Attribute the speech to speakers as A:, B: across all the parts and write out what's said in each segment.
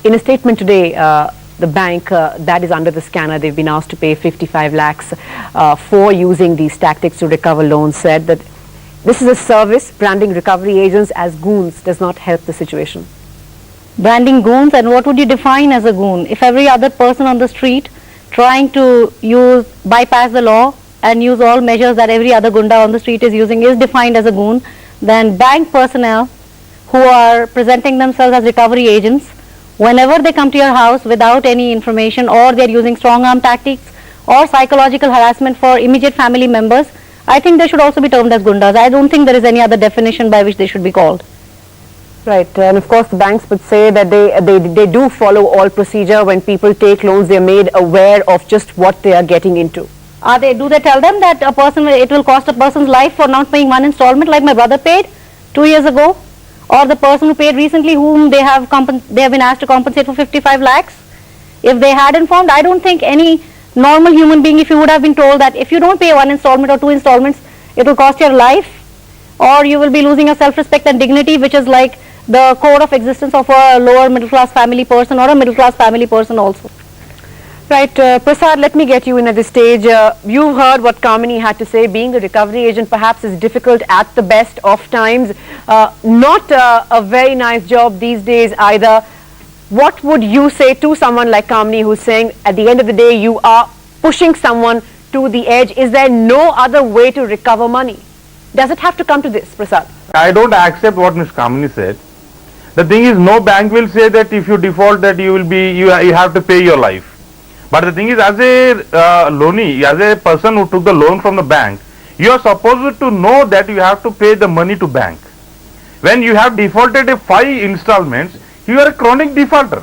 A: In a statement today, the bank that is under the scanner, they've been asked to pay 55 lakhs for using these tactics to recover loans, said that this is a service. Branding recovery agents as goons does not help the situation.
B: Branding goons, and what would you define as a goon? If every other person on the street trying to bypass the law and use all measures that every other gunda on the street is using is defined as a goon, then bank personnel who are presenting themselves as recovery agents, whenever they come to your house without any information, or they're using strong arm tactics or psychological harassment for immediate family members, I think they should also be termed as gundas. I don't think there is any other definition by which they should be called.
A: Right, and of course the banks would say that they do follow all procedure. When people take loans, they're made aware of just what they are getting into.
B: Do they tell them that it will cost a person's life for not paying one installment, like my brother paid 2 years ago, or the person who paid recently, whom they have been asked to compensate for 55 lakhs? If they had informed, I don't think any normal human being, if you would have been told that if you don't pay one installment or two installments, it will cost your life, or you will be losing your self-respect and dignity, which is like the core of existence of a lower middle class family person or a middle class family person also.
A: Right, Prasad, let me get you in at this stage. You've heard what Kamini had to say. Being a recovery agent perhaps is difficult at the best of times. Not a very nice job these days either. What would you say to someone like Kamini, who's saying at the end of the day you are pushing someone to the edge? Is there no other way to recover money? Does it have to come to this, Prasad?
C: I don't accept what Ms. Kamini said. The thing is, no bank will say that if you default that you have to pay your life. But the thing is, as a loanee, as a person who took the loan from the bank, you are supposed to know that you have to pay the money to bank. When you have defaulted 5 installments, you are a chronic defaulter.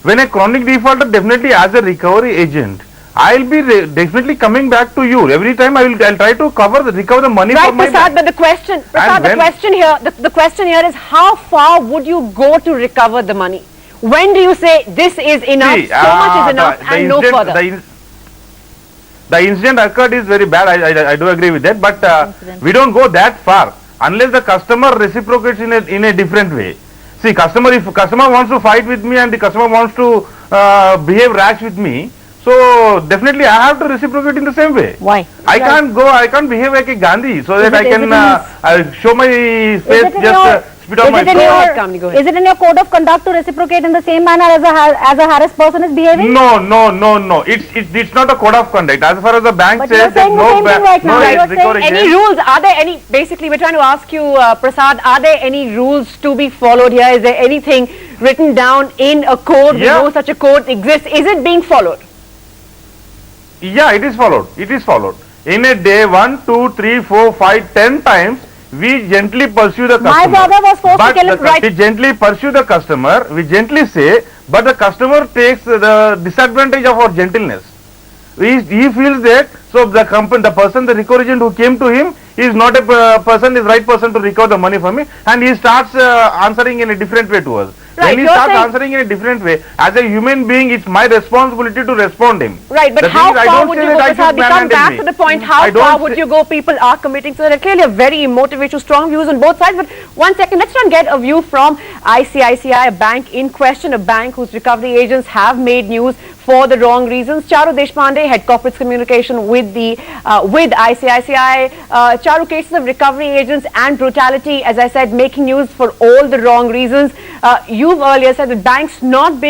C: When a chronic defaulter, definitely as a recovery agent, I will be definitely coming back to you. Every time I'll try to recover the money from my
A: Prasad,
C: bank.
A: but the question here is, how far would you go to recover the money? When do you say this is enough, so much is enough, and no further?
C: The incident occurred is very bad, I do agree with that, but we don't go that far unless the customer reciprocates in a different way. See, if customer wants to fight with me and the customer wants to behave rash with me, so definitely I have to reciprocate in the same way.
B: Why?
C: I can't behave like a Gandhi so that I can show my face spit on my toe.
B: Is it in your code of conduct to reciprocate in the same manner as a harassed person is behaving?
C: No. It's not a code of conduct. As far as the bank says,
B: there's no right now.
A: Any rules? Are there any? Basically, we're trying to ask you, Prasad, are there any rules to be followed here? Is there anything written down in a code? We know such a code exists. Is it being followed?
C: Yeah, it is followed. It is followed. In a day, 1, 2, 3, 4, 5, 10 times, we gently pursue the customer.
B: My brother was forced to kill him, right?
C: We gently pursue the customer. We gently say, but the customer takes the disadvantage of our gentleness. He feels that, so the person, the recovery agent who came to him is not a right person to recover the money from me, and he starts answering in a different way to us.
A: Right,
C: when he starts answering in a different way, as a human being, it's my responsibility to respond him.
A: Right, but how far would you go, Prasad? We come back to the point, how far would you go? People are committing, so there are clearly a very emotive issue, strong views on both sides. But 1 second, let's try and get a view from ICICI, a bank in question, a bank whose recovery agents have made news for the wrong reasons. Charu Deshpande, head corporate communication with ICICI. Charu, cases of recovery agents and brutality, as I said, making news for all the wrong reasons. You've earlier said that banks haven't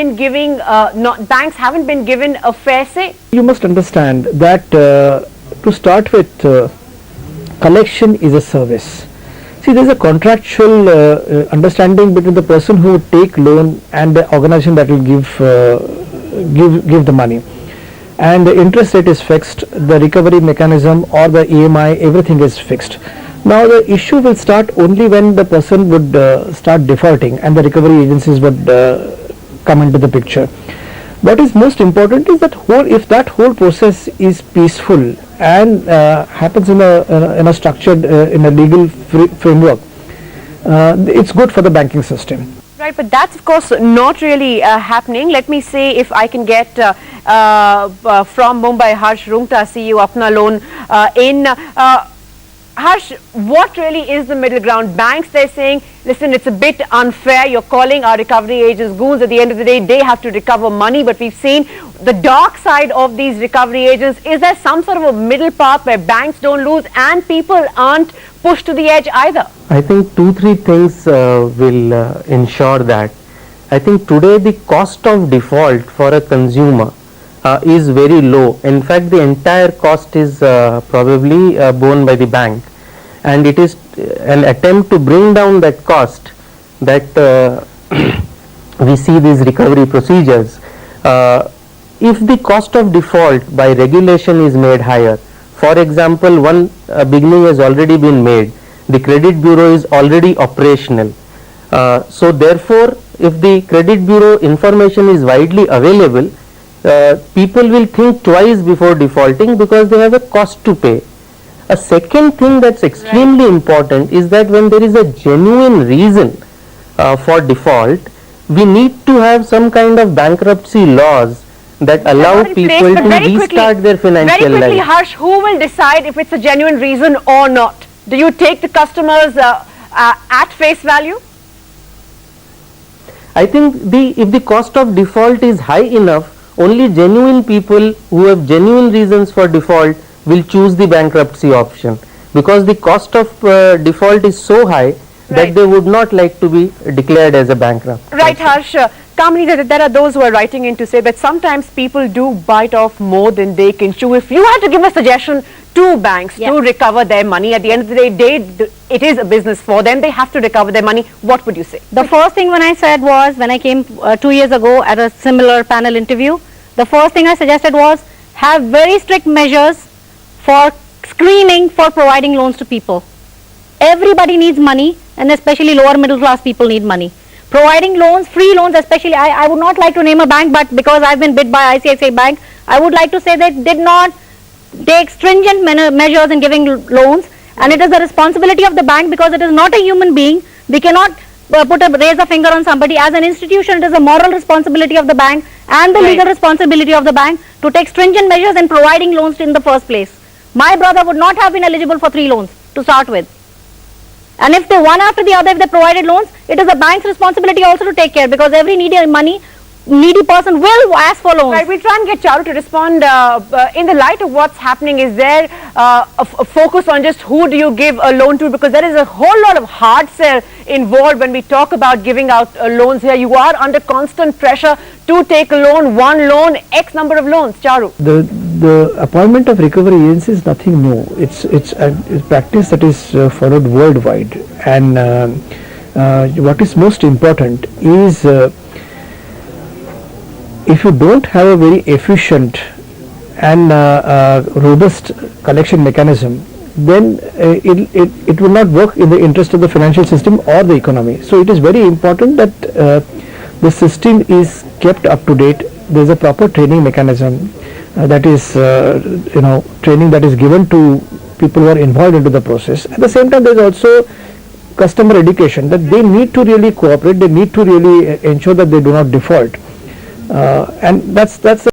A: been given a fair say.
D: You must understand that to start with, collection is a service. See, there is a contractual understanding between the person who would take loan and the organization that will give the money, and the interest rate is fixed, the recovery mechanism or the EMI, everything is fixed. Now the issue will start only when the person would start defaulting and the recovery agencies would come into the picture. What is most important is that if that whole process is peaceful and happens in a structured, in a legal framework, it's good for the banking system.
A: Right, but that's of course not really happening. Let me see if I can get from Mumbai, Harsh Rungta, CEO Apna Loan in. Harsh, what really is the middle ground? Banks, they're saying, listen, it's a bit unfair. You're calling our recovery agents goons. At the end of the day, they have to recover money. But we've seen the dark side of these recovery agents. Is there some sort of a middle path where banks don't lose and people aren't pushed to the edge either?
E: I think 2-3 things will ensure that. I think today the cost of default for a consumer is very low. In fact, the entire cost is probably borne by the bank, and it is an attempt to bring down that cost that we see these recovery procedures. If the cost of default by regulation is made higher, for example, one beginning has already been made, the credit bureau is already operational. So therefore, if the credit bureau information is widely available, people will think twice before defaulting because they have a cost to pay. A second thing that's extremely important is that when there is a genuine reason for default, we need to have some kind of bankruptcy laws that allow people to restart their financial life.
A: Very quickly, Harsh, who will decide if it's a genuine reason or not? Do you take the customers at face value?
E: I think if the cost of default is high enough, only genuine people who have genuine reasons for default will choose the bankruptcy option, because the cost of default is so high that they would not like to be declared as a bankrupt.
A: Right, Harsh. Kamini, there are those who are writing in to say that sometimes people do bite off more than they can chew. If you had to give a suggestion to banks to recover their money, at the end of the day, it is a business for them. They have to recover their money. What would you say?
B: The first thing when I said was, when I came 2 years ago at a similar panel interview, the first thing I suggested was have very strict measures for screening for providing loans to people. Everybody needs money, and especially lower middle class people need money. Providing loans, free loans especially, I would not like to name a bank, but because I've been bid by ICICI Bank, I would like to say that did not take stringent measures in giving loans, and it is the responsibility of the bank, because it is not a human being. We cannot raise a finger on somebody. As an institution, it is a moral responsibility of the bank and the legal responsibility of the bank to take stringent measures in providing loans in the first place. My brother would not have been eligible for 3 loans to start with. And if they one after the other, if they provided loans, it is the bank's responsibility also to take care, because every needy person will ask for loans.
A: Right, we'll try and get Charu to respond. In the light of what's happening, is there a focus on just who do you give a loan to? Because there is a whole lot of hard sell involved when we talk about giving out loans here. You are under constant pressure to take a loan, one loan, X number of loans. Charu.
D: The appointment of recovery agents is nothing new. It's a practice that is followed worldwide, and what is most important is if you don't have a very efficient and robust collection mechanism, then it will not work in the interest of the financial system or the economy. So it is very important that the system is kept up to date. There is a proper training mechanism that is training that is given to people who are involved into the process. At the same time, there is also customer education that they need to really cooperate. They need to really ensure that they do not default, and that's